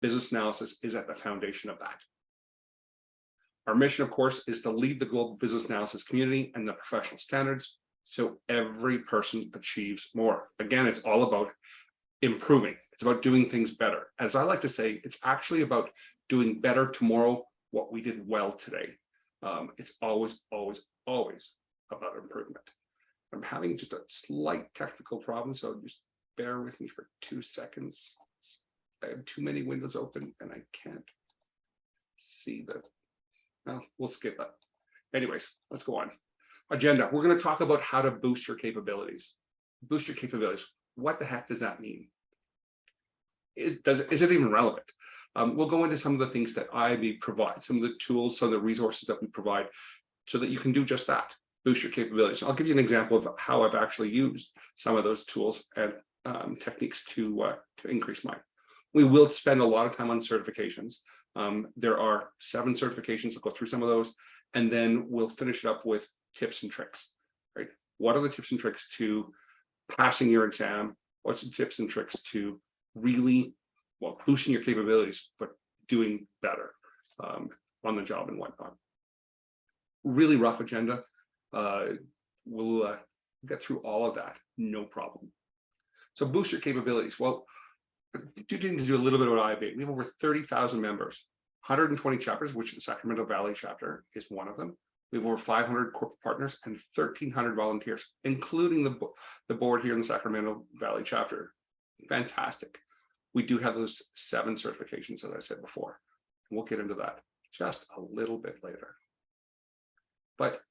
Business analysis is at the foundation of that. Our mission, of course, is to lead the global business analysis community and the professional standards so every person achieves more. Again, it's all about improving. It's about doing things better. As I like to say, it's actually about doing better tomorrow what we did well today. It's always, always, always about improvement. I'm having just a slight technical problem, so just bear with me for 2 seconds. I have too many windows open and I can't see that. No, we'll skip that. Anyways, let's go on. Agenda. We're going to talk about how to boost your capabilities. Boost your capabilities. What the heck does that mean? Is it even relevant? We'll go into some of the things that IAB provides, some of the tools, some of the resources that we provide so that you can do just that, boost your capabilities. I'll give you an example of how I've actually used some of those tools and techniques to increase mine. We will spend a lot of time on certifications. There are 7 certifications. I'll go through some of those, and then we'll finish it up with tips and tricks, right? What are the tips and tricks to passing your exam? What's the tips and tricks to really, well, boosting your capabilities, but doing better on the job and whatnot? Really rough agenda. We'll get through all of that, no problem. So boost your capabilities. Well, do need to do a little bit about IAB. We have over 30,000 members, 120 chapters, which the Sacramento Valley chapter is one of them. We have over 500 corporate partners and 1,300 volunteers, including the board here in the Sacramento Valley chapter. Fantastic. We do have those 7 certifications, as I said before. We'll get into that just a little bit later. But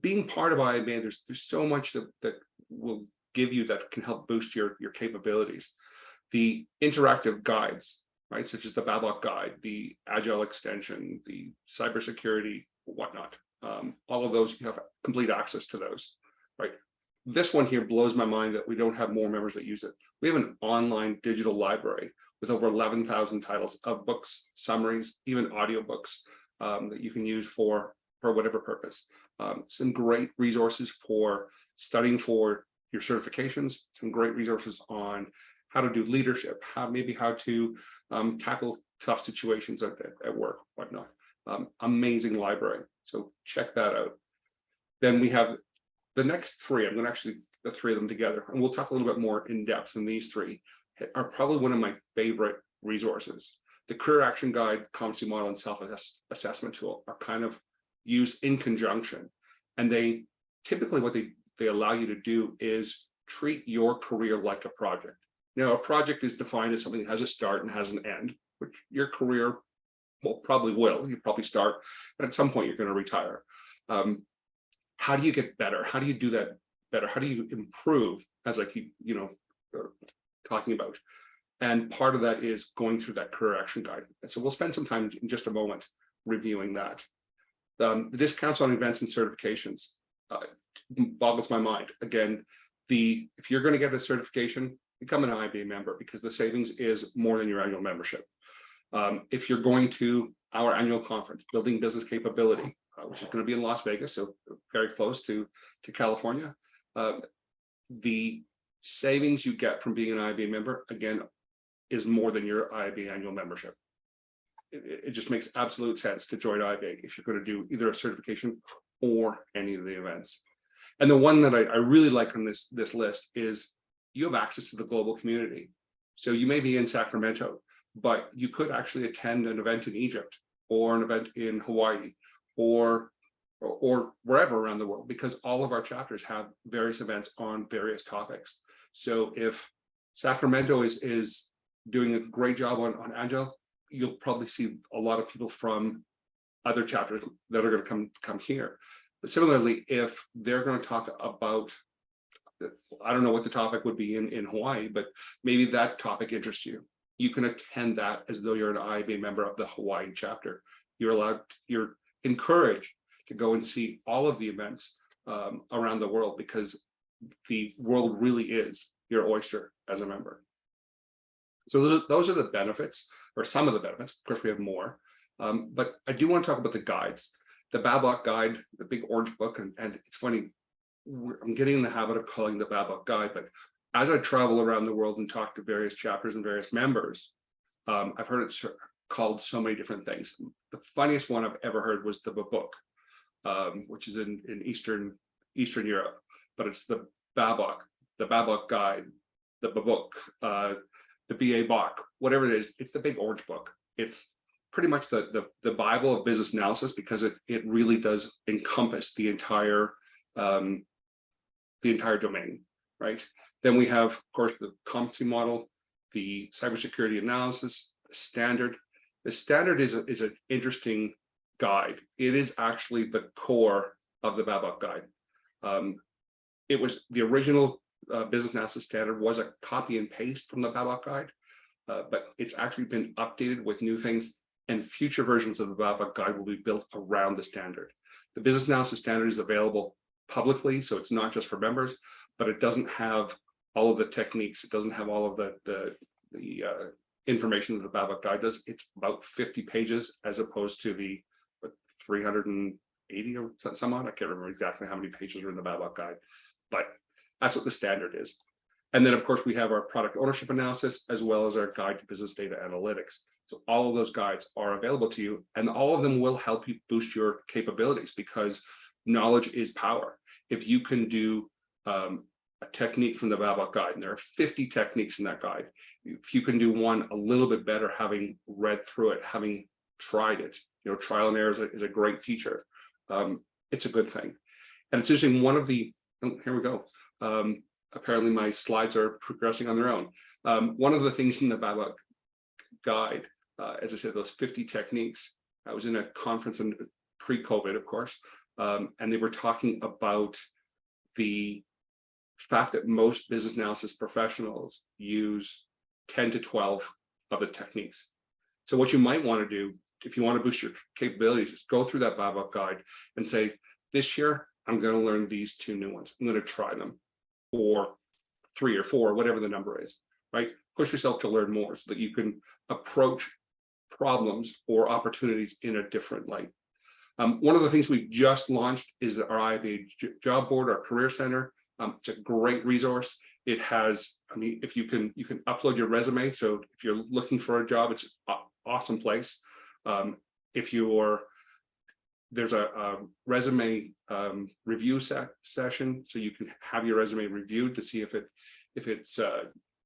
being part of IAB, there's so much that will give you that can help boost your capabilities. The interactive guides, right, such as the Babok guide, the Agile extension, the cybersecurity, whatnot. All of those, you have complete access to those, right? This one here blows my mind that we don't have more members that use it. We have an online digital library with over 11,000 titles of books, summaries, even audiobooks that you can use for whatever purpose. Some great resources for studying for your certifications, some great resources on how to do leadership, how to tackle tough situations at work, whatnot. Amazing library. So check that out. Then we have the next 3. I'm going to actually the 3 of them together, and we'll talk a little bit more in depth. And these 3 are probably one of my favorite resources. The Career Action Guide, Competency Model, and Self-Assessment Tool are kind of used in conjunction. And they typically what they allow you to do is treat your career like a project. Now, a project is defined as something that has a start and has an end, which your career probably will. You probably start, but at some point you're going to retire. How do you get better? How do you do that better? How do you improve, as I keep talking about? And part of that is going through that Career Action Guide. And so we'll spend some time in just a moment reviewing that. The discounts on events and certifications boggles my mind. Again, if you're going to get a certification, become an IAB member, because the savings is more than your annual membership. If you're going to our annual conference, Building Business Capability, which is going to be in Las Vegas, so very close to California, the savings you get from being an IAB member, again, is more than your IAB annual membership. It just makes absolute sense to join IAB if you're going to do either a certification or any of the events. And the one that I really like on this list is you have access to the global community. So you may be in Sacramento, but you could actually attend an event in Egypt or an event in Hawaii or wherever around the world, because all of our chapters have various events on various topics. So if Sacramento is doing a great job on Agile, you'll probably see a lot of people from other chapters that are going to come here. But similarly, if they're going to talk about, I don't know what the topic would be in Hawaii, but maybe that topic interests you. You can attend that as though you're an IAB member of the Hawaii chapter. You're encouraged to go and see all of the events around the world, because the world really is your oyster as a member. So those are the benefits, or some of the benefits. Of course, we have more, but I do want to talk about the guides. The Babok guide, the big orange book, and it's funny, I'm getting in the habit of calling the Babok guide, but as I travel around the world and talk to various chapters and various members, I've heard it called so many different things. The funniest one I've ever heard was the Babuk, which is in Eastern Europe, but it's the Babok Guide, the Babuk, the BA Bach, whatever it is. It's the big orange book. It's pretty much the Bible of business analysis, because it really does encompass the entire domain, right? Then we have, of course, the competency model, the cybersecurity analysis, the standard. The standard is an interesting guide. It is actually the core of the Babok Guide. It was the original business analysis standard was a copy and paste from the Babok Guide, but it's actually been updated with new things, and future versions of the Babok Guide will be built around the standard. The business analysis standard is available publicly, so it's not just for members, but it doesn't have all of the techniques. It doesn't have all of the information that the Babok Guide does. It's about 50 pages as opposed to the 380 or some odd. I can't remember exactly how many pages are in the Babok Guide, but that's what the standard is. And then, of course, we have our product ownership analysis, as well as our guide to business data analytics. So all of those guides are available to you, and all of them will help you boost your capabilities, because knowledge is power. If you can do a technique from the Babok Guide, and there are 50 techniques in that guide, if you can do one a little bit better, having read through it, having tried it, trial and error is a great teacher. It's a good thing. And it's interesting, one of the, here we go. Apparently my slides are progressing on their own. One of the things in the Babok Guide, as I said, those 50 techniques, I was in a conference in pre-COVID, of course, and they were talking about the fact that most business analysis professionals use 10 to 12 of the techniques. So what you might want to do, if you want to boost your capabilities, is go through that Babok Guide and say, this year, I'm going to learn these 2 new ones. I'm going to try them, or 3 or 4, whatever the number is, right? Push yourself to learn more so that you can approach problems or opportunities in a different light. One of the things we just launched is our IABA job board, our career center. It's a great resource. It has, if you can upload your resume. So if you're looking for a job, it's an awesome place. There's a resume review session, so you can have your resume reviewed to see if it's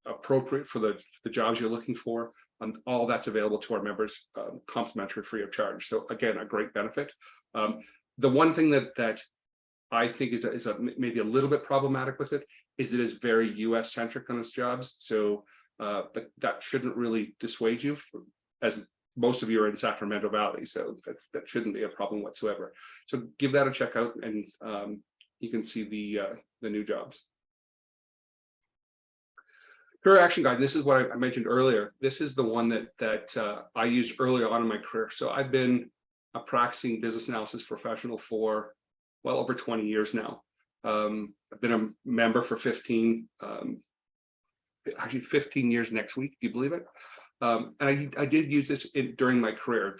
appropriate for the jobs you're looking for. All that's available to our members, complimentary, free of charge. So again, a great benefit. The one thing that I think is maybe a little bit problematic with it is very US centric on its jobs. So, but that shouldn't really dissuade you, as most of you are in Sacramento Valley, so that shouldn't be a problem whatsoever. So give that a check out, and you can see the new jobs. Career Action Guide. This is what I mentioned earlier. This is the one that I used early on in my career. So I've been a practicing business analysis professional for well over 20 years now. I've been a member for 15 years next week, if you believe it. And I did use this during my career.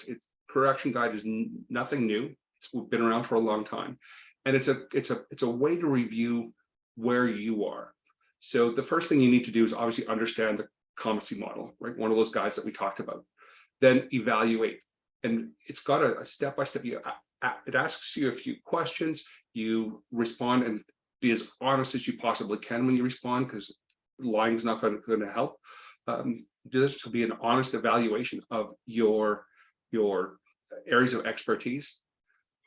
Career Action Guide is nothing new. It's been around for a long time, and it's a way to review where you are. So the first thing you need to do is obviously understand the competency model, right? One of those guides that we talked about. Then evaluate, and it's got a step-by-step. It asks you a few questions. You respond and be as honest as you possibly can when you respond, because lying is not going to help. Do this to be an honest evaluation of your areas of expertise.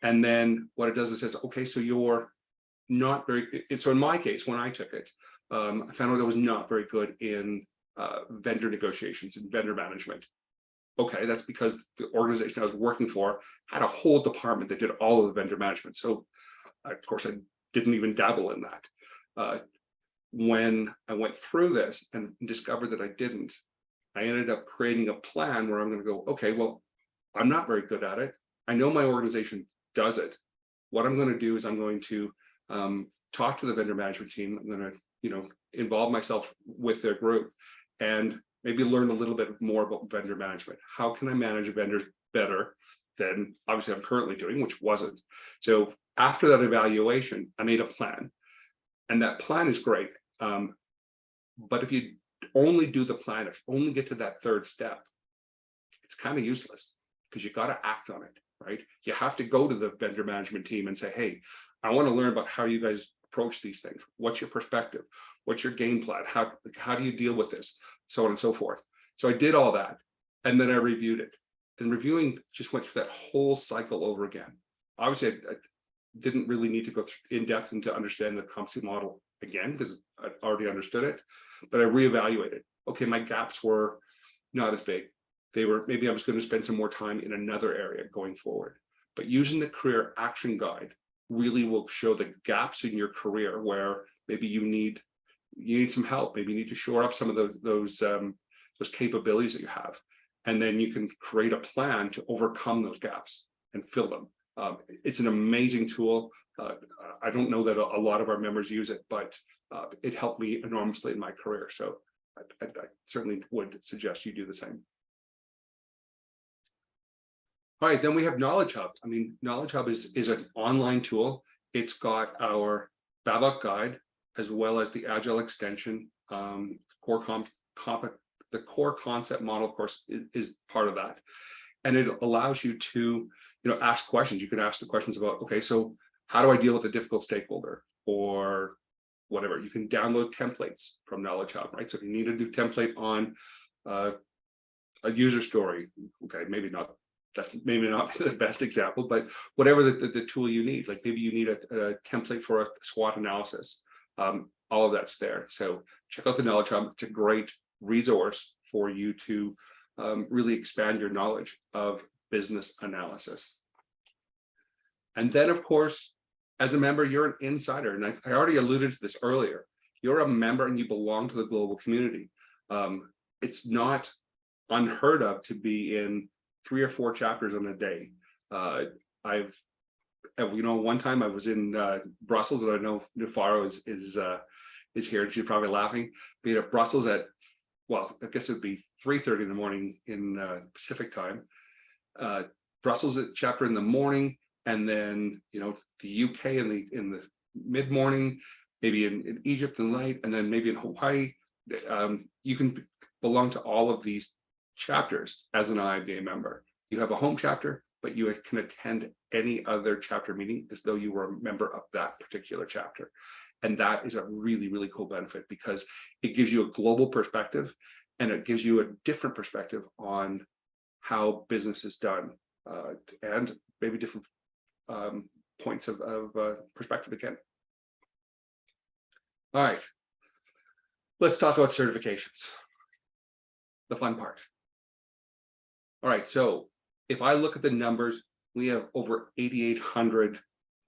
And then what it does is says, okay, so you're not very, so in my case, when I took it, I found out I was not very good in vendor negotiations and vendor management. Okay, that's because the organization I was working for had a whole department that did all of the vendor management. So of course I didn't even dabble in that. When I went through this and discovered that I didn't, I ended up creating a plan where I'm going to go, okay, well, I'm not very good at it. I know my organization does it. What I'm going to do is I'm going to talk to the vendor management team. I'm going to, involve myself with their group and maybe learn a little bit more about vendor management. How can I manage vendors better than obviously I'm currently doing, which wasn't. So after that evaluation, I made a plan, and that plan is great. But if you only do the plan, if you only get to that third step, kind of useless because you got to act on it, right? You have to go to the vendor management team and say, hey, I want to learn about how you guys approach these things. What's your perspective? What's your game plan? How do you deal with this? So on and so forth. So I did all that, and then I reviewed it. And reviewing just went through that whole cycle over again. Obviously, I didn't really need to go in depth into understand the competency model again because I already understood it, but I reevaluated. Okay, my gaps were not as big. They were, maybe I was going to spend some more time in another area going forward. But using the career action guide really will show the gaps in your career where maybe you need some help. Maybe you need to shore up some of those capabilities that you have, and then you can create a plan to overcome those gaps and fill them. It's an amazing tool. I don't know that a lot of our members use it, but it helped me enormously in my career. So I certainly would suggest you do the same. All right, then we have Knowledge Hub. I mean, Knowledge Hub is an online tool. It's got our BABOK guide as well as the Agile extension. The core concept model, of course, is part of that, and it allows you to, ask questions. You can ask the questions about, okay, so how do I deal with a difficult stakeholder or whatever? You can download templates from Knowledge Hub, right? So if you need a new template on a user story, okay, that's maybe not the best example, but whatever the tool you need, like maybe you need a template for a SWOT analysis. All of that's there. So check out the Knowledge Hub. It's a great resource for you to really expand your knowledge of business analysis. And then, of course, as a member, you're an insider. And I already alluded to this earlier. You're a member and you belong to the global community. It's not unheard of to be in 3 or 4 chapters in a day. One time I was in Brussels, and I know Nufaro is here, and she's probably laughing. Being at Brussels at, well, I guess it would be 3:30 in the morning in Pacific time. Brussels at chapter in the morning, and then the UK in the mid morning, maybe in Egypt in the night, and then maybe in Hawaii. You can belong to all of these chapters as an IIBA member. You have a home chapter, but you can attend any other chapter meeting as though you were a member of that particular chapter. And that is a really, really cool benefit because it gives you a global perspective, and it gives you a different perspective on how business is done, and maybe different points of perspective again. All right, let's talk about certifications, the fun part. All right, so if I look at the numbers, we have over 8,800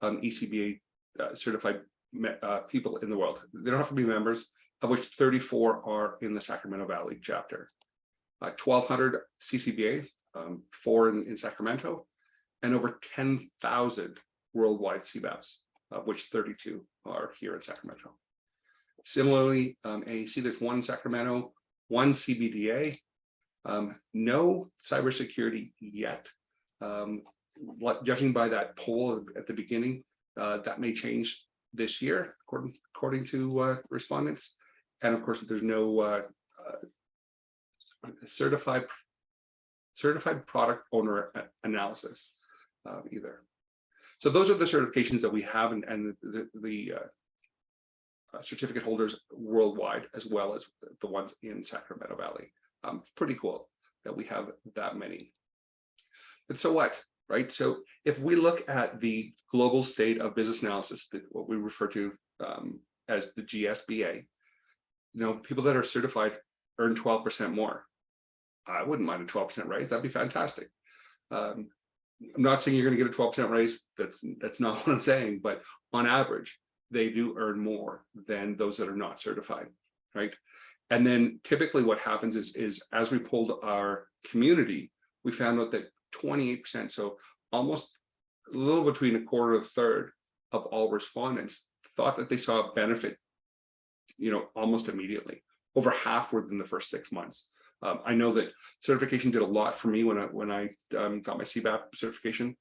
ECBA certified people in the world. They don't have to be members, of which 34 are in the Sacramento Valley chapter. 1,200 CCBA, 4 in Sacramento, and over 10,000 worldwide CBAPs, of which 32 are here in Sacramento. Similarly, AEC, there's 1 in Sacramento, 1 CBDA, no cybersecurity yet. Judging by that poll at the beginning, that may change this year, according to respondents. And of course, there's no certified product owner analysis either. So those are the certifications that we have, and the certificate holders worldwide, as well as the ones in Sacramento Valley. It's pretty cool that we have that many. But so what, right? So if we look at the global state of business analysis, what we refer to as the GSBA, people that are certified earn 12% more. I wouldn't mind a 12% raise. That'd be fantastic. I'm not saying you're going to get a 12% raise. That's not what I'm saying. But on average, they do earn more than those that are not certified, right? And then typically what happens is as we polled our community, we found out that 28%, so almost a little between a quarter and a third of all respondents thought that they saw a benefit, almost immediately. Over half within the first 6 months. I know that certification did a lot for me when I got my CBAP certification.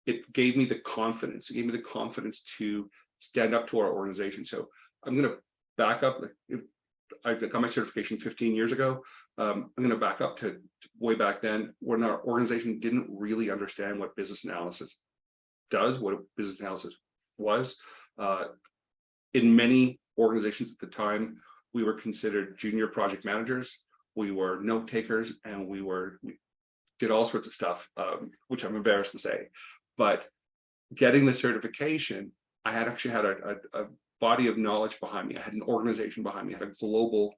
It gave me the confidence. It gave me the confidence to stand up to our organization. So I'm going to back up. I got my certification 15 years ago. I'm going to back up to way back then when our organization didn't really understand what business analysis does, what business analysis was. In many organizations at the time, we were considered junior project managers, we were note takers, and we did all sorts of stuff, which I'm embarrassed to say. But getting the certification, I had actually had a body of knowledge behind me. I had an organization behind me, I had a global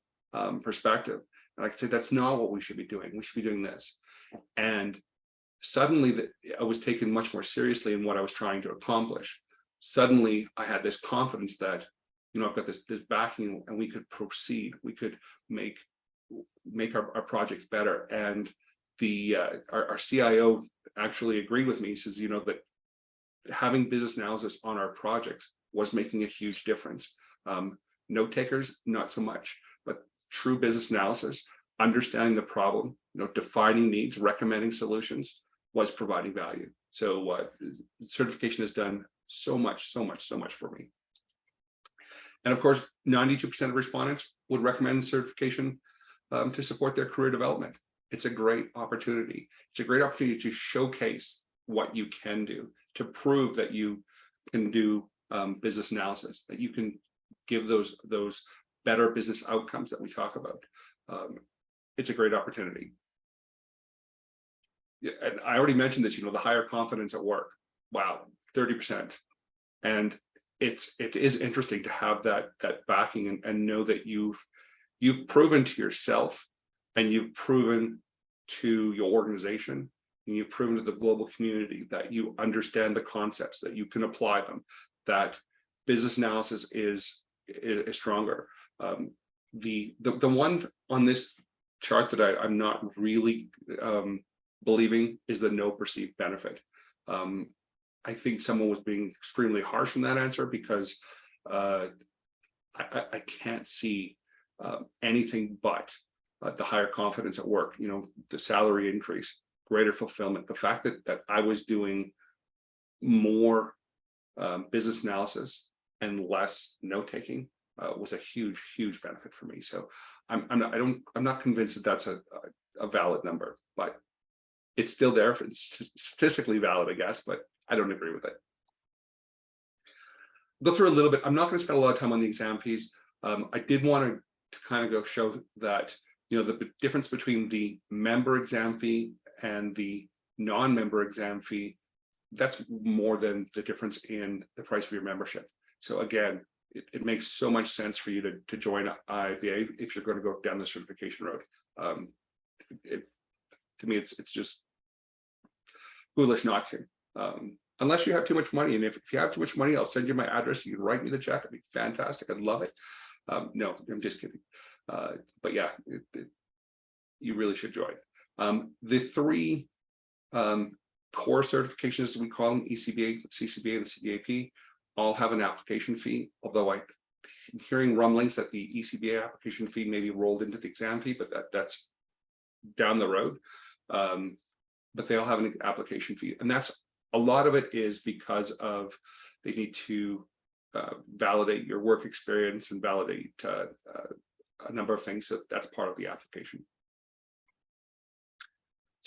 perspective. And I could say, that's not what we should be doing. We should be doing this. And suddenly I was taken much more seriously in what I was trying to accomplish. Suddenly I had this confidence that, I've got this backing and we could proceed. We could make our projects better. And our CIO actually agreed with me. He says, that having business analysis on our projects was making a huge difference. Note takers, not so much, but true business analysis, understanding the problem, defining needs, recommending solutions, was providing value. So certification has done so much for me. And of course, 92% of respondents would recommend certification to support their career development. It's a great opportunity. It's a great opportunity to showcase what you can do, to prove that you can do business analysis, that you can give those better business outcomes that we talk about. It's a great opportunity. Yeah, and I already mentioned this, the higher confidence at work. Wow, 30%. And it is interesting to have that backing and know that you've proven to yourself, and you've proven to your organization, and you've proven to the global community that you understand the concepts, that you can apply them, that business analysis is stronger. The one on this chart that I'm not really believing is the no perceived benefit. I think someone was being extremely harsh in that answer, because I can't see anything but the higher confidence at work, the salary increase, greater fulfillment, the fact that I was doing more business analysis and less note taking was a huge benefit for me. So I'm not convinced that that's a valid number, but it's still there. It's statistically valid, I guess, but I don't agree with it. Go through a little bit. I'm not going to spend a lot of time on the exam fees. I did want to kind of go show that the difference between the member exam fee and the non-member exam fee, that's more than the difference in the price of your membership. So again, it makes so much sense for you to join IIBA if you're going to go down the certification road. To me, it's just foolish not to, unless you have too much money. And if you have too much money, I'll send you my address. You can write me the check. It'd be fantastic. I'd love it. No, I'm just kidding. But yeah, you really should join. The three core certifications, we call them ECBA, CCBA, and CDAP, all have an application fee, although I'm hearing rumblings that the ECBA application fee may be rolled into the exam fee, but that's down the road. But they all have an application fee, and that's a lot of it is because of they need to validate your work experience and validate a number of things. So that's part of the application.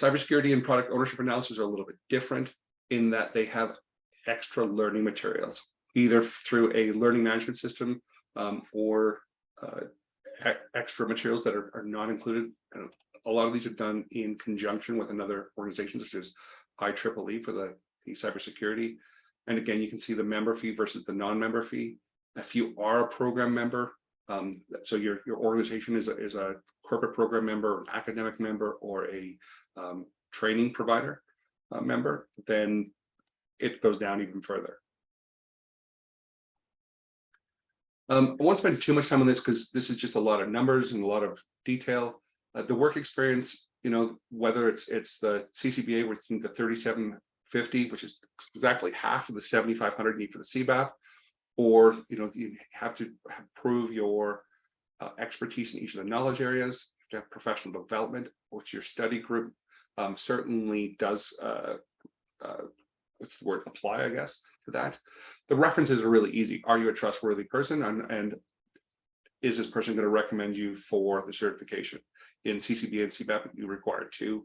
Cybersecurity and product ownership analysis are a little bit different in that they have extra learning materials, either through a learning management system or extra materials that are not included. And a lot of these are done in conjunction with another organization, such as IEEE for the cybersecurity. And again, you can see the member fee versus the non-member fee. If you are a program member, so your organization is a corporate program member, an academic member, or a training provider member, then it goes down even further. I won't spend too much time on this because this is just a lot of numbers and a lot of detail. The work experience, whether it's the CCBA, which is the 3750, which is exactly half of the 7,500 you need for the CBAP, or you have to prove your expertise in each of the knowledge areas, to have professional development, which your study group certainly does. What's the word? Apply, I guess, to that. The references are really easy. Are you a trustworthy person? And is this person going to recommend you for the certification? In CCBA and CBAP, you require 2.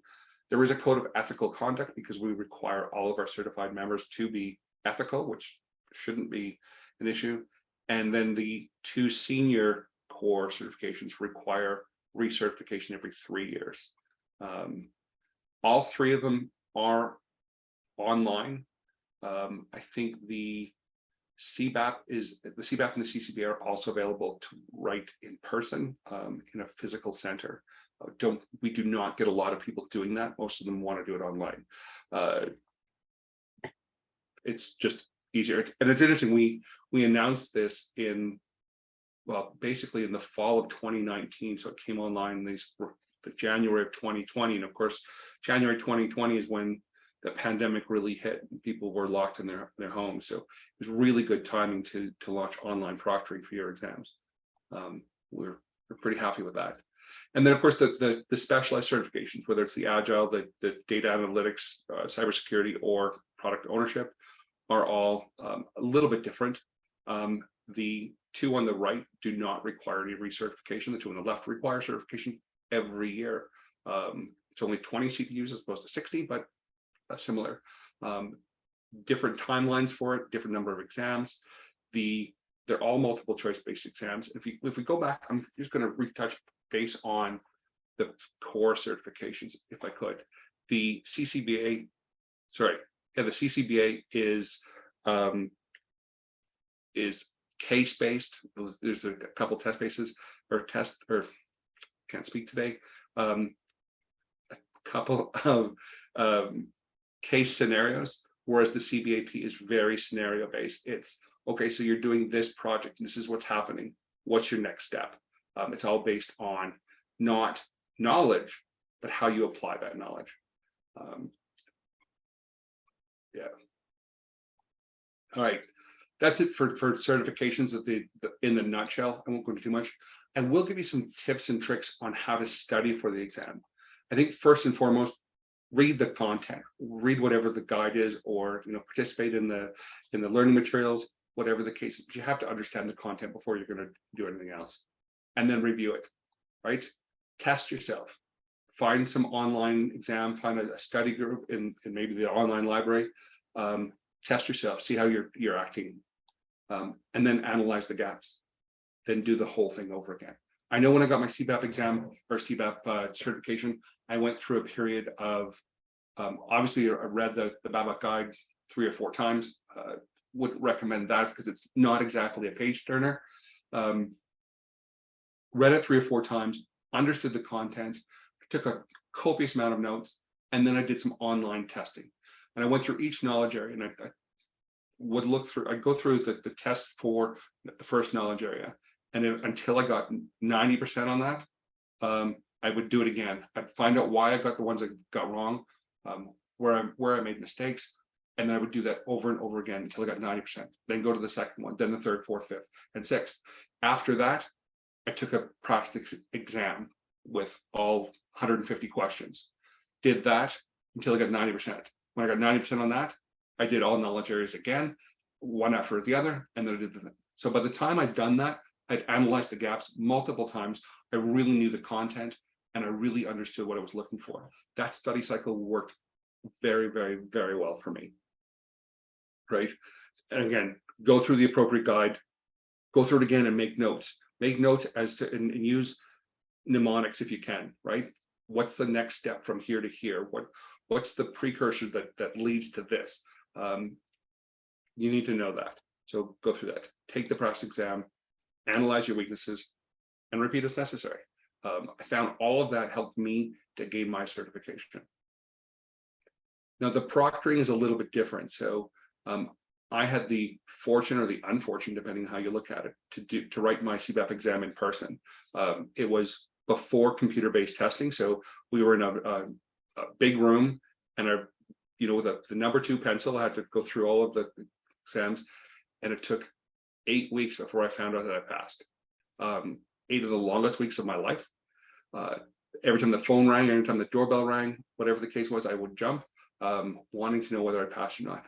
There is a code of ethical conduct because we require all of our certified members to be ethical, which shouldn't be an issue. And then the 2 senior core certifications require recertification every 3 years. All 3 of them are online. I think the CBAP and the CCBA are also available to write in person in a physical center. We do not get a lot of people doing that. Most of them want to do it online. It's just easier, and it's interesting. We announced this basically in the fall of 2019. So it came online the January of 2020, and of course, January 2020 is when the pandemic really hit and people were locked in their homes. So it was really good timing to launch online proctoring for your exams. We're pretty happy with that. And then of course the specialized certifications, whether it's the Agile, the data analytics, cybersecurity, or product ownership, are all a little bit different. The 2 on the right do not require any recertification. The 2 on the left require certification every year. It's only 20 CPUs as opposed to 60, but similar. Different timelines for it, different number of exams. They're all multiple choice based exams. If we go back, I'm just going to retouch base on the core certifications, if I could. The CCBA, the CCBA is case based. There's a couple test bases can't speak today. A couple of case scenarios, whereas the CBAP is very scenario based. It's okay, so you're doing this project, this is what's happening, what's your next step? It's all based on not knowledge, but how you apply that knowledge. All right, that's it for certifications in the nutshell. I won't go into too much. And we'll give you some tips and tricks on how to study for the exam. I think first and foremost, read the content, read whatever the guide is, or participate in the learning materials, whatever the case is. But you have to understand the content before you're going to do anything else, and then review it. Right? Test yourself. Find some online exam. Find a study group in maybe the online library. Test yourself. See how you're acting, and then analyze the gaps. Then do the whole thing over again. I know when I got my CBAP exam or CBAP certification, I went through a period of, obviously I read the BABAC guide 3 or 4 times. Wouldn't recommend that because it's not exactly a page turner. Read it 3 or 4 times, understood the content, took a copious amount of notes, and then I did some online testing. And I went through each knowledge area, and I'd go through the test for the first knowledge area. And until I got 90% on that, I would do it again. I'd find out why I got the ones I got wrong, where I made mistakes, and then I would do that over and over again until I got 90%. Then go to the second one, then the third, fourth, fifth, and sixth. After that, I took a practice exam with all 150 questions. Did that until I got 90%. When I got 90% on that, I did all knowledge areas again, one after the other, and then I did the. So by the time I'd done that, I'd analyzed the gaps multiple times. I really knew the content, and I really understood what I was looking for. That study cycle worked very, very, very well for me. Right? And again, go through the appropriate guide, go through it again and make notes. Make notes and use mnemonics if you can, right? What's the next step from here to here? What's the precursor that leads to this? You need to know that. So go through that. Take the practice exam, analyze your weaknesses, and repeat as necessary. I found all of that helped me to gain my certification. Now, the proctoring is a little bit different. So I had the fortune or the unfortunate, depending on how you look at it, to write my CBAP exam in person. It was before computer-based testing. So we were in a big room, and with the number 2 pencil, I had to go through all of the exams, and it took 8 weeks before I found out that I passed. 8 of the longest weeks of my life. Every time the phone rang, every time the doorbell rang, whatever the case was, I would jump, wanting to know whether I passed or not.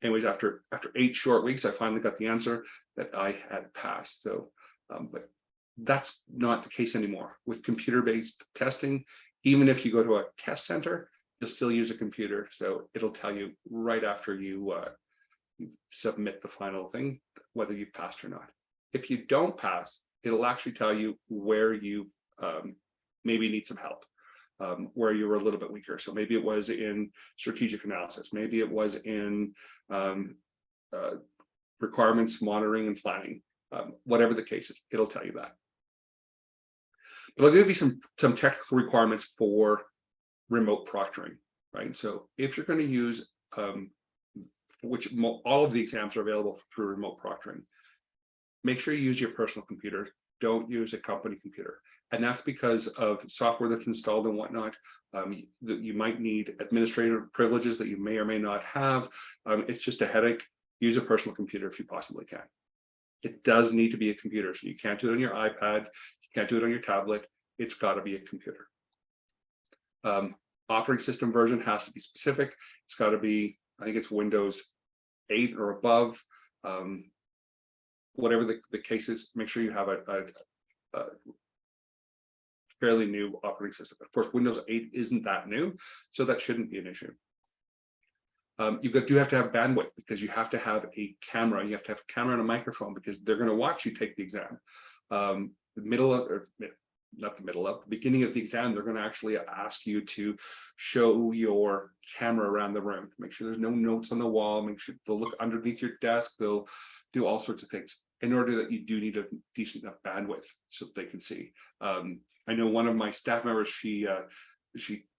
Anyways, after 8 short weeks, I finally got the answer that I had passed. So, but That's not the case anymore. With computer-based testing, even if you go to a test center, you'll still use a computer. So it'll tell you right after you submit the final thing, whether you passed or not. If you don't pass, it'll actually tell you where you maybe need some help, where you were a little bit weaker. So maybe it was in strategic analysis, maybe it was in requirements monitoring and planning, whatever the case is, it'll tell you that. But I'll give you some technical requirements for remote proctoring, right? So if you're going to use, all of the exams are available through remote proctoring, make sure you use your personal computer. Don't use a company computer. And that's because of software that's installed and whatnot. You might need administrative privileges that you may or may not have. It's just a headache. Use a personal computer if you possibly can. It does need to be a computer. So you can't do it on your iPad. You can't do it on your tablet. It's got to be a computer. Operating system version has to be specific. It's got to be, I think it's Windows 8 or above. Whatever the case is, make sure you have a fairly new operating system. Of course, Windows 8 isn't that new, so that shouldn't be an issue. You do have to have bandwidth because you have to have a camera. You have to have a camera and a microphone because they're going to watch you take the exam. The beginning of the exam, they're going to actually ask you to show your camera around the room. Make sure there's no notes on the wall. Make sure they'll look underneath your desk. They'll do all sorts of things. In order that you do need a decent enough bandwidth so that they can see. I know one of my staff members, she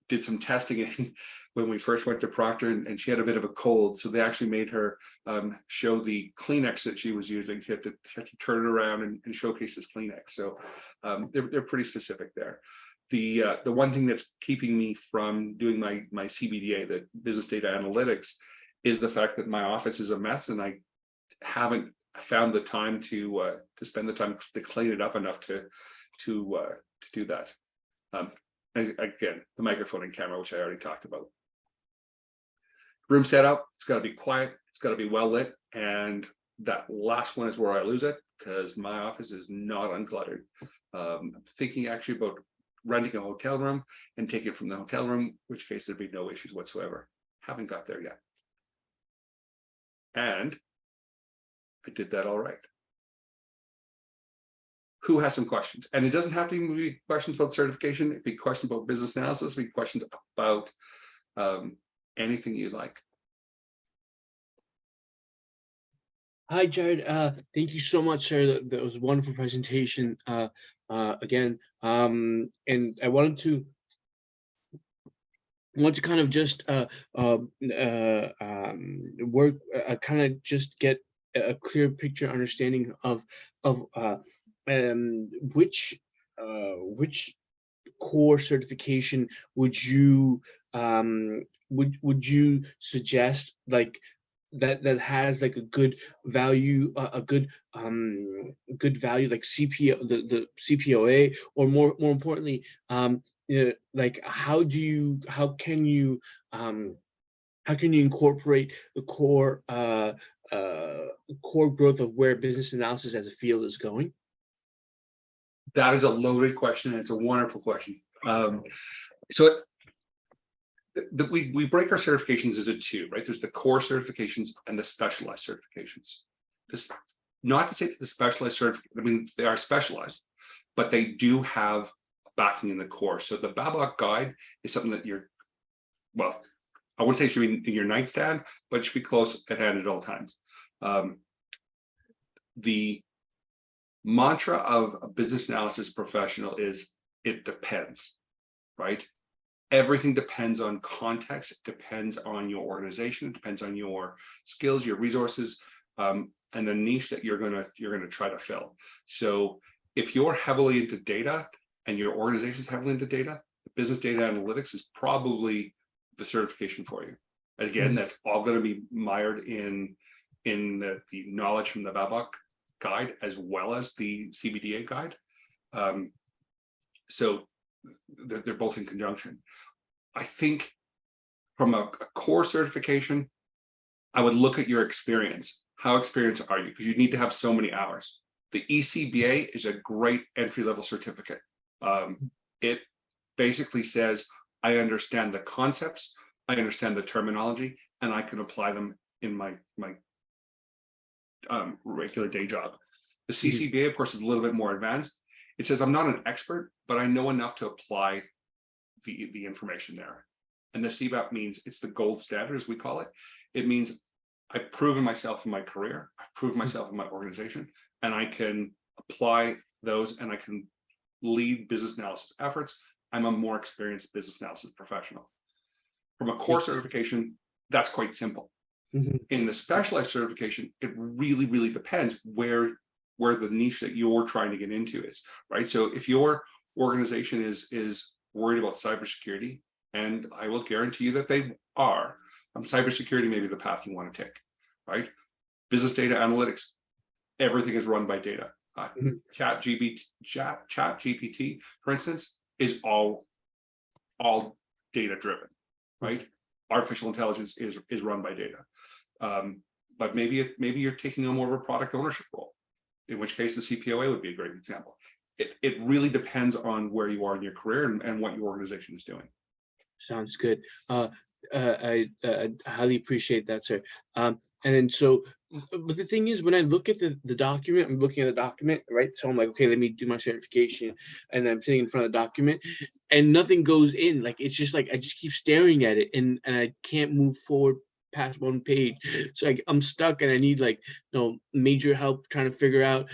did some testing when we first went to Proctor, and she had a bit of a cold, so they actually made her show the Kleenex that she was using. She had to turn it around and showcase this Kleenex. So they're pretty specific there. The one thing that's keeping me from doing my CBDA, the business data analytics, is the fact that my office is a mess, and I haven't found the time to spend the time to clean it up enough to do that. And again, the microphone and camera, which I already talked about. Room setup, it's got to be quiet, it's got to be well lit, and that last one is where I lose it because my office is not uncluttered. I'm thinking actually about renting a hotel room and taking it from the hotel room, which case there'd be no issues whatsoever. Haven't got there yet. And I did that all right. Who has some questions? And it doesn't have to even be questions about certification. It could be questions about business analysis. It could be questions about anything you like. Hi, Jared. Thank you so much, sir. That was a wonderful presentation. Again, and I want to kind of just work, kind of just get a clear picture understanding of which core certification would you suggest, like that has like a good value, a good value, like CPO, the CPOA, or more importantly, you know, like how can you incorporate the core growth of where business analysis as a field is going? That is a loaded question, and it's a wonderful question. So we break our certifications into two, right? There's the core certifications and the specialized certifications. This, not to say that the specialized certifications, I mean, they are specialized, but they do have backing in the core. So the BABOK guide is something that you're, well, I wouldn't say it should be in your nightstand, but it should be close at hand at all times. The mantra of a business analysis professional is it depends, right? Everything depends on context, it depends on your organization, it depends on your skills, your resources, and the niche that you're gonna try to fill. So if you're heavily into data and your organization is heavily into data, the business data analytics is probably the certification for you. Again, that's all going to be mired in the knowledge from the BABOK guide as well as the CBDA guide. So they're both in conjunction. I think from a core certification, I would look at your experience. How experienced are you? Because you need to have so many hours. The ECBA is a great entry-level certificate. It basically says, I understand the concepts, I understand the terminology, and I can apply them in my regular day job. The CCBA, of course, is a little bit more advanced. It says I'm not an expert, but I know enough to apply the information there. And the CBAP means it's the gold standard, as we call it. It means I've proven myself in my career, I've proven myself in my organization, and I can apply those and I can lead business analysis efforts. I'm a more experienced business analysis professional. From a core certification, that's quite simple. In the specialized certification, it really, really depends where the niche that you're trying to get into is, right? So if your organization is worried about cybersecurity, and I will guarantee you that they are, cybersecurity may be the path you want to take, right? Business data analytics, everything is run by data. ChatGPT, for instance, is all data driven, right? Artificial intelligence is run by data. But maybe you're taking on more of a product ownership role, in which case the CPOA would be a great example. It really depends on where you are in your career and what your organization is doing. Sounds good. I highly appreciate that, sir. And then but the thing is, when I look at the document, I'm looking at the document, right? So I'm like, okay, let me do my certification, and I'm sitting in front of the document, and nothing goes in. Like, it's just like I just keep staring at it, and I can't move forward past one page. So I'm stuck, and I need major help trying to figure out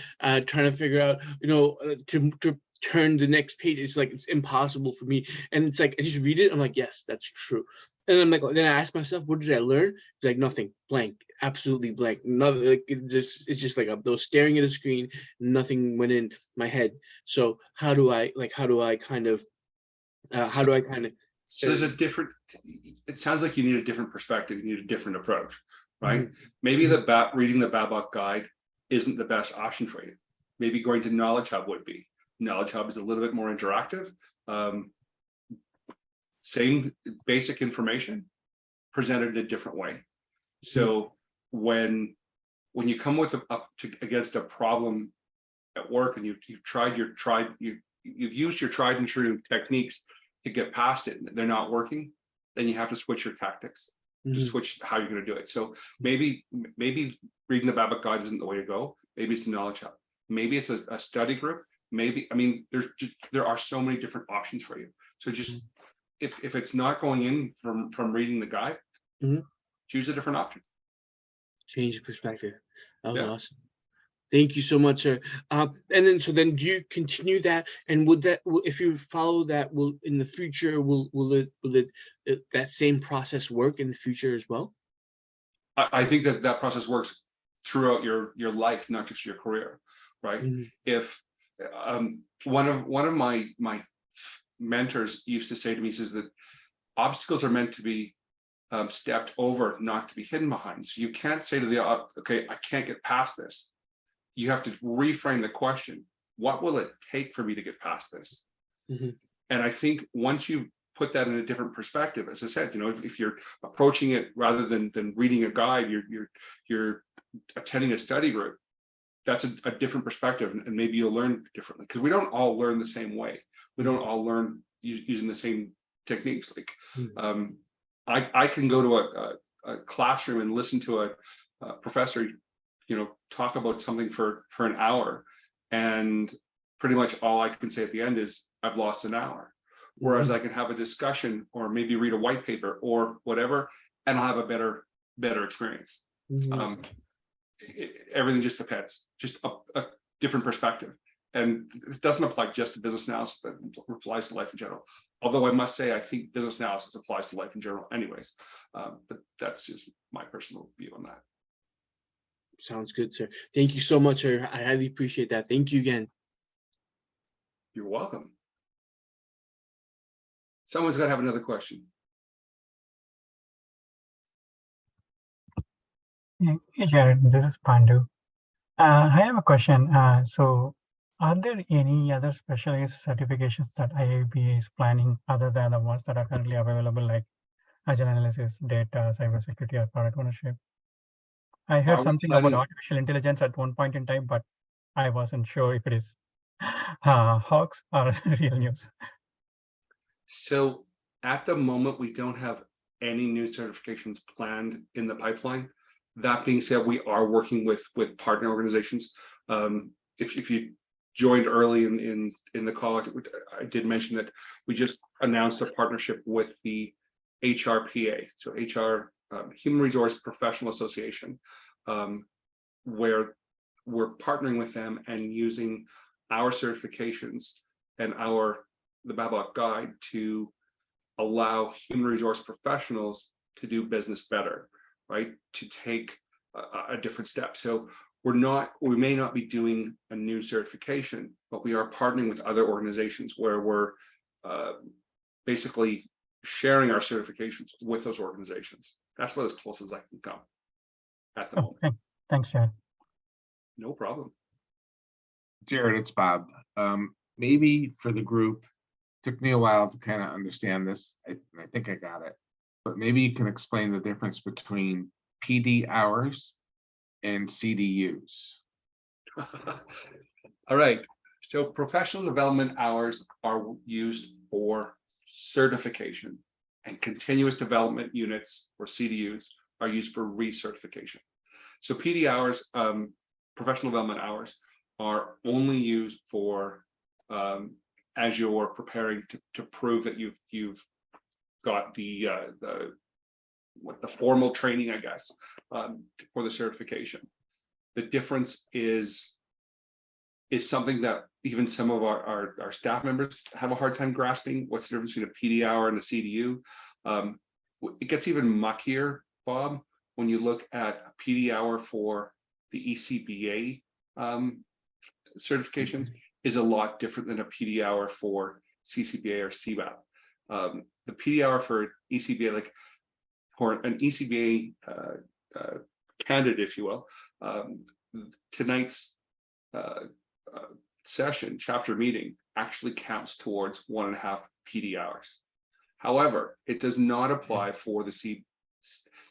to turn the next page. It's like it's impossible for me, and it's like I just read it. I'm like, yes, that's true. And I'm like, then I ask myself, what did I learn? It's like nothing, blank, absolutely blank. Nothing. Like it's just like I was staring at a screen. Nothing went in my head. So how do I kind of? So there's a different. It sounds like you need a different perspective. You need a different approach, right? Maybe reading the Babok guide isn't the best option for you. Maybe going to Knowledge Hub would be. Knowledge Hub is a little bit more interactive. Same basic information presented in a different way. So when you come against a problem at work and you've used your tried and true techniques to get past it, and they're not working, then you have to switch your tactics to switch how you're going to do it. So maybe reading the Babok guide isn't the way to go. Maybe it's the Knowledge Hub. Maybe it's a study group. Maybe, there are so many different options for you. So just if it's not going in from reading the guide, choose a different option. Change the perspective. That was awesome. Thank you so much, sir. And then do you continue that? And if you follow that, will in the future will that same process work in the future as well? I think that process works throughout your life, not just your career, right? If one of my mentors used to say to me, says that obstacles are meant to be stepped over, not to be hidden behind. So you can't say to okay, I can't get past this. You have to reframe the question. What will it take for me to get past this? And I think once you put that in a different perspective, as I said, if you're approaching it rather than reading a guide, you're attending a study group, that's a different perspective, and maybe you'll learn differently, because we don't all learn the same way. We don't all learn using the same techniques. Like I can go to a classroom and listen to a professor talk about something for an hour, and pretty much all I can say at the end is I've lost an hour. Whereas I can have a discussion or maybe read a white paper or whatever, and I'll have a better experience. Everything just depends, just a different perspective. And it doesn't apply just to business analysis, that applies to life in general. Although I must say, I think business analysis applies to life in general anyways. But that's just my personal view on that. Sounds good, sir. Thank you so much, sir. I highly appreciate that. Thank you again. You're welcome. Someone's got to have another question. Hey, Jared, this is Pandu. I have a question. So are there any other specialized certifications that IIB is planning other than the ones that are currently available, like agile analysis, data, cybersecurity, or product ownership? I heard something about artificial intelligence at one point in time, but I wasn't sure if it is hoax or real news. So at the moment, we don't have any new certifications planned in the pipeline. That being said, we are working with partner organizations. If you joined early in the call, I did mention that we just announced a partnership with the HRPA, so HR Human Resource Professional Association, where we're partnering with them and using our certifications and the Babok Guide to allow human resource professionals to do business better, right? To take a different step. So we may not be doing a new certification, but we are partnering with other organizations where we're basically sharing our certifications with those organizations. That's about as close as I can come at the moment. Okay. Thanks, Jared. No problem. Jared, it's Bob. Maybe for the group, took me a while to kind of understand this. I think I got it, but maybe you can explain the difference between PD hours and CDUs. All right. So professional development hours are used for certification, and continuous development units, or CDUs, are used for recertification. So PD hours, professional development hours, are only used for as you're preparing to prove that you've got the formal training, I guess, for the certification. The difference is something that even some of our staff members have a hard time grasping. What's the difference between a PD hour and a CDU? It gets even muckier, Bob, when you look at a PD hour for the ECBA certification is a lot different than a PD hour for CCBA or CBAP. The PD hour for ECBA, like for an ECBA candidate, if you will, tonight's session, chapter meeting, actually counts towards 1.5 PD hours. However, it does not apply for the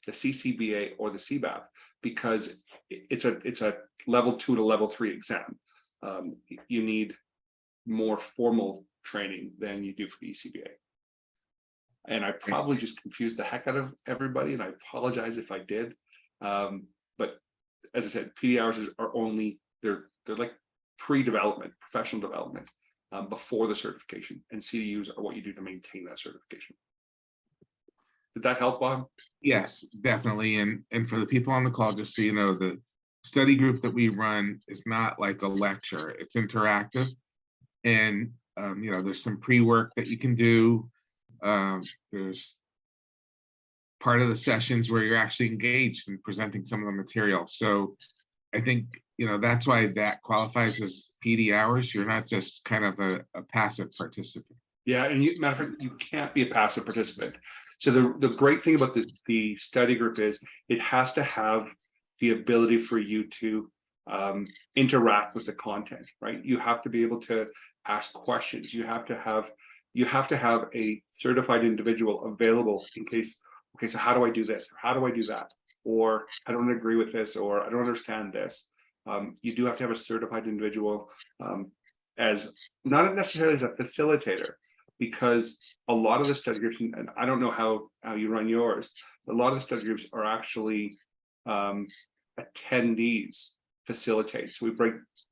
CCBA or the CBAP because it's a level 2 to level 3 exam. You need more formal training than you do for the ECBA. And I probably just confused the heck out of everybody, and I apologize if I did. But as I said, PD hours are only, they're like pre-development, professional development, before the certification, and CDUs are what you do to maintain that certification. Did that help, Bob? Yes, definitely. And for the people on the call, just so you know, the study group that we run is not like a lecture, it's interactive. And there's some pre-work that you can do. There's part of the sessions where you're actually engaged in presenting some of the material. So I think, that's why that qualifies as PD hours. You're not just kind of a passive participant. Yeah, and matter of fact, you can't be a passive participant. So the great thing about the study group is it has to have the ability for you to interact with the content, right? You have to be able to ask questions. You have to have a certified individual available in case, okay, so how do I do this? Or how do I do that? Or I don't agree with this, or I don't understand this. You do have to have a certified individual as not necessarily as a facilitator, because a lot of the study groups, and I don't know how you run yours, a lot of the study groups are actually attendees facilitate. So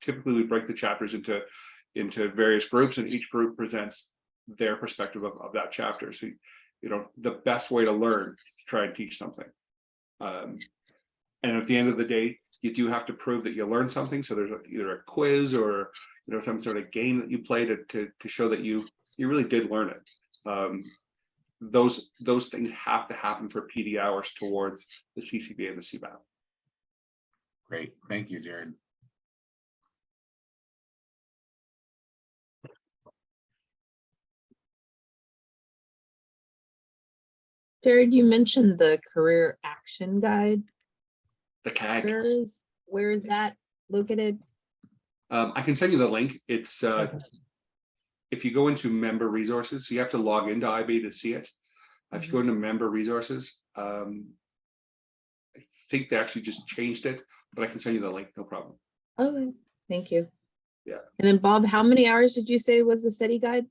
typically we break the chapters into various groups, and each group presents their perspective of that chapter. So the best way to learn is to try and teach something. And at the end of the day, you do have to prove that you learned something. So there's either a quiz or some sort of game that you play to show that you really did learn it. Those things have to happen for PD hours towards the CCBA and the CBAP. Great, thank you, Jared. Jared, you mentioned the career action guide. The CAG. Where is that located? I can send you the link. It's if you go into member resources, so you have to log into IB to see it. If you go into member resources, I think they actually just changed it, but I can send you the link, no problem. Okay, Thank you. Yeah. And then Bob, how many hours did you say was the study guide?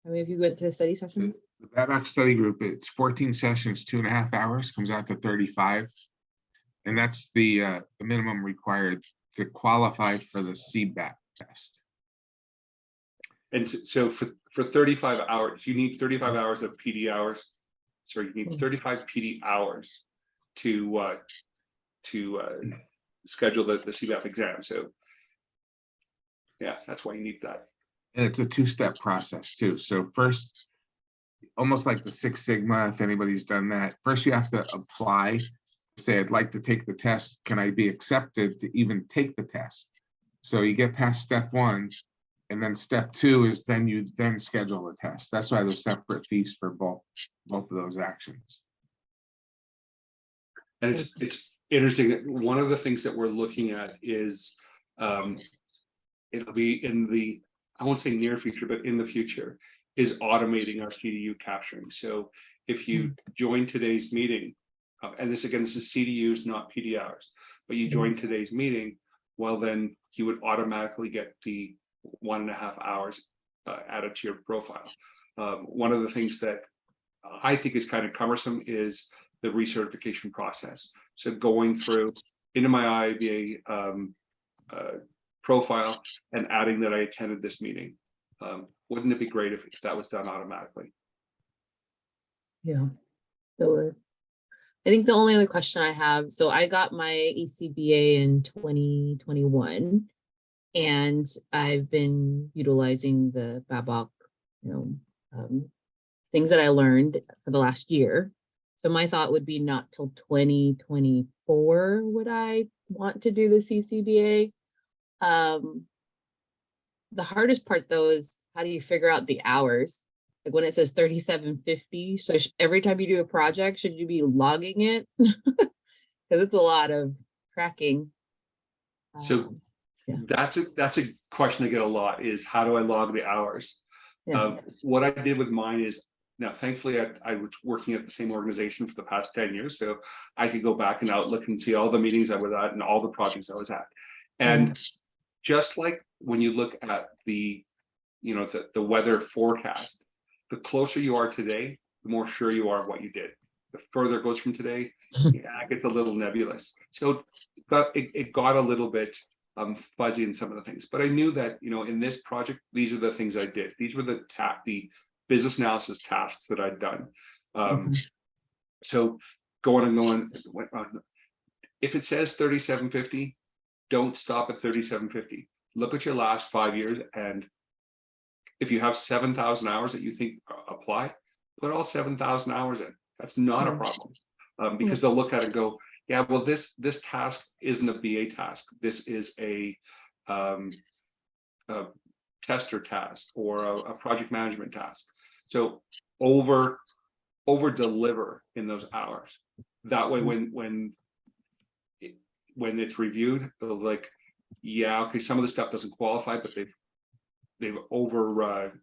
I mean, if you went to the study sessions? The BABAC study group, it's 14 sessions, 2.5 hours, comes out to 35. And that's the minimum required to qualify for the CBAP test. And so for 35 hours, you need 35 hours of PD hours. Sorry, you need 35 PD hours to schedule the CBAP exam. So yeah, that's why you need that. And it's a two-step process too. So first, almost like the Six Sigma, if anybody's done that, first you have to apply, say, I'd like to take the test. Can I be accepted to even take the test? So you get past step one, and then step two is then you then schedule the test. That's why there's separate fees for both of those actions. And it's interesting that one of the things that we're looking at is it'll be in the, I won't say near future, but in the future, is automating our CDU capturing. So if you join today's meeting, and this again, this is CDUs, not PD hours, but you join today's meeting, well, then you would automatically get the 1.5 hours added to your profile. One of the things that I think is kind of cumbersome is the recertification process. So going through into my IABA profile and adding that I attended this meeting. Wouldn't it be great if that was done automatically? Yeah. So I think the only other question I have, so I got my ACBA in 2021, and I've been utilizing the BABAC, things that I learned for the last year. So my thought would be not till 2024 would I want to do the CCBA. The hardest part though is how do you figure out the hours? Like when it says 3750, so every time you do a project, should you be logging it? Because it's a lot of tracking. So yeah. that's a question I get a lot, is how do I log the hours? Yeah. What I did with mine is, now thankfully I was working at the same organization for the past 10 years, so I could go back and Outlook and see all the meetings I was at and all the projects I was at. And just like when you look at the weather forecast, the closer you are today, the more sure you are of what you did. The further it goes from today, yeah, it gets a little nebulous. So it got a little bit fuzzy in some of the things, but I knew that, in this project, these are the things I did. These were the business analysis tasks that I'd done. So going on, if it says 3750, don't stop at 3750. Look at your last 5 years, and if you have 7,000 hours that you think apply, put all 7,000 hours in. That's not a problem, because they'll look at it and go, yeah, well, this task isn't a BA task. This is a tester task or a project management task. So over deliver in those hours. That way, when it's reviewed, it'll like, yeah, okay, some of the stuff doesn't qualify, but they've overdone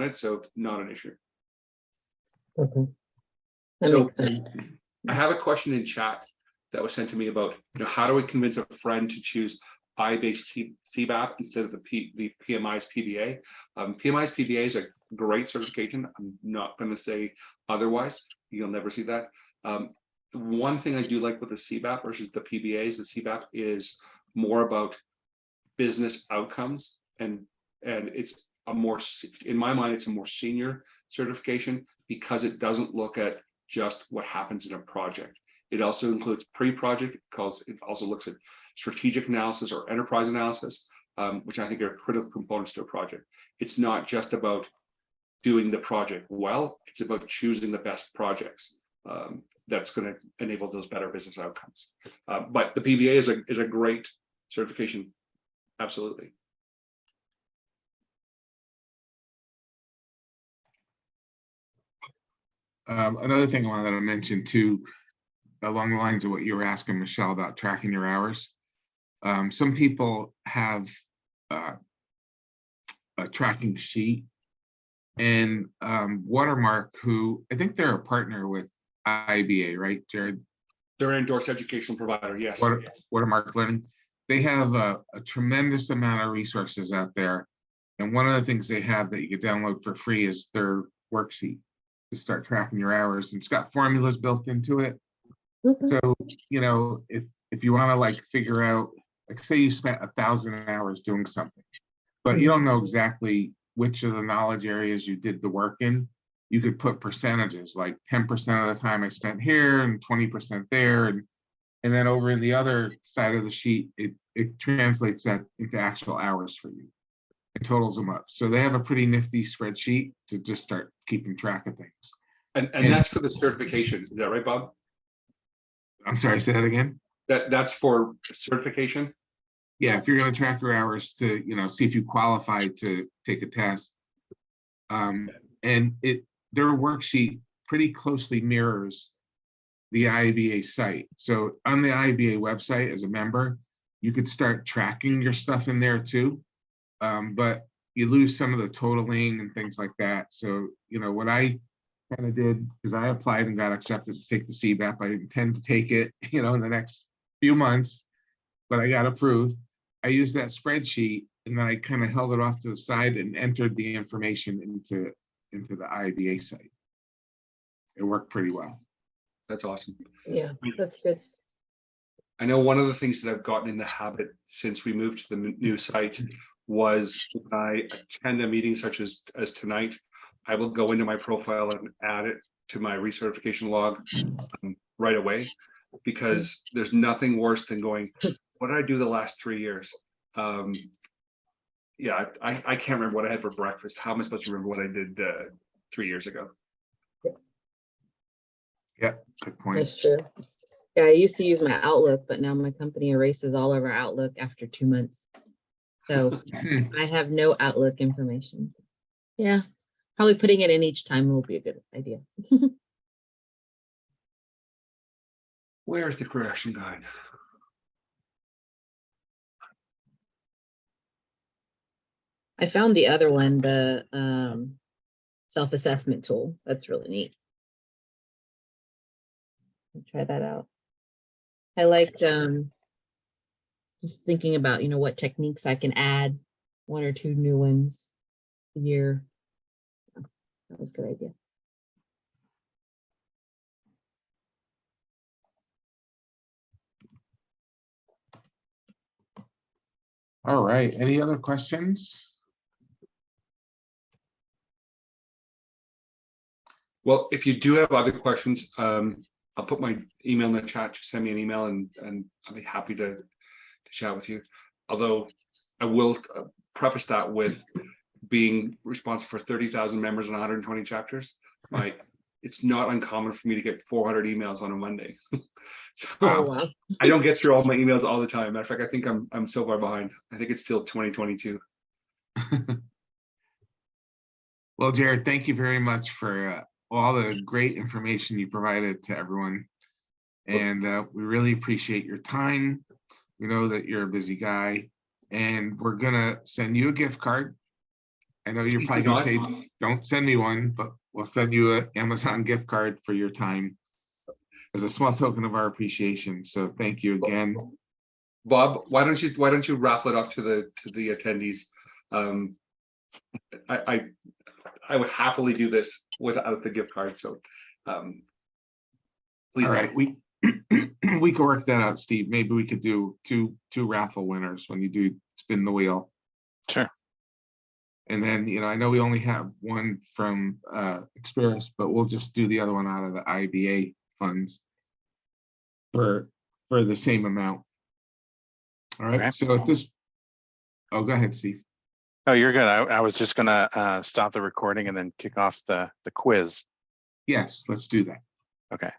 it, so not an issue. Okay. That So makes sense. I have a question in chat that was sent to me about, how do we convince a friend to choose I-based CBAP instead of the PMI's PBA? PMI's PBA is a great certification. I'm not going to say otherwise. You'll never see that. One thing I do like with the CBAP versus the PBAs, the CBAP is more about business outcomes, and it's a more, in my mind, it's a more senior certification because it doesn't look at just what happens in a project. It also includes pre-project, because it also looks at strategic analysis or enterprise analysis, which I think are critical components to a project. It's not just about doing the project well, it's about choosing the best projects that's going to enable those better business outcomes. But the PBA is a great certification, absolutely. Another thing I wanted to mention too, along the lines of what you were asking Michelle about tracking your hours. Some people have a tracking sheet, and Watermark, who I think they're a partner with IBA, right, Jared? They're an endorsed educational provider, yes. Watermark Learning. they have a tremendous amount of resources out there. And one of the things they have that you can download for free is their worksheet to start tracking your hours. And it's got formulas built into it. Okay. So, you know, if you want to like figure out, like say you spent 1,000 hours doing something, but you don't know exactly which of the knowledge areas you did the work in, you could put percentages, like 10% of the time I spent here and 20% there. And then over in the other side of the sheet, it translates that into actual hours for you. It totals them up. So they have a pretty nifty spreadsheet to just start keeping track of things. And that's for the certification. Is that right, Bob? I'm sorry, say that again. That's for certification? Yeah, if you're going to track your hours to, you know, see if you qualify to take a test. And their worksheet pretty closely mirrors the IABA site. So on the IABA website as a member, you could start tracking your stuff in there too. But you lose some of the totaling and things like that. So, you know, what I kind of did, because I applied and got accepted to take the CBAP, I intend to take it, you know, in the next few months, but I got approved. I used that spreadsheet and then I kind of held it off to the side and entered the information into the IABA site. It worked pretty well. That's awesome. Yeah, that's good. I know one of the things that I've gotten in the habit since we moved to the new site was when I attend a meeting such as tonight, I will go into my profile and add it to my recertification log right away, because there's nothing worse than going, what did I do the last 3 years? Yeah, I can't remember what I had for breakfast. How am I supposed to remember what I did 3 years ago? Yeah, good point. That's true. Yeah, I used to use my Outlook, but now my company erases all of our Outlook after 2 months. So I have no Outlook information. Yeah, probably putting it in each time will be a good idea. Where's the correction guide? I found the other one, the self-assessment tool. That's really neat. I'll try that out. I liked just thinking about, you know, what techniques I can add, 1 or 2 new ones a year. That was a good idea. All right, any other questions? Well, if you do have other questions, I'll put my email in the chat. Just send me an email and I'll be happy to chat with you. Although I will preface that with being responsible for 30,000 members and 120 chapters. It's not uncommon for me to get 400 emails on a Monday. So Oh, wow. I don't get through all my emails all the time. Matter of fact, I think I'm so far behind. I think it's still 2022. Well, Jared, thank you very much for all the great information you provided to everyone. And we really appreciate your time. We know that you're a busy guy, and we're gonna send you a gift card. I know you're probably gonna say, don't send me one, but we'll send you an Amazon gift card for your time as a small token of our appreciation. So thank you again. Bob, why don't you raffle it off to the attendees? I would happily do this without the gift card. So please. All right, we can work that out, Steve. Maybe we could do two raffle winners when you do spin the wheel. Sure. And then, you know, I know we only have one from Experis, but we'll just do the other one out of the IBA funds for the same amount. All right. Okay. So at this, oh, go ahead, Steve. Oh, you're good. I was just gonna stop the recording and then kick off the quiz. Yes, let's do that. Okay.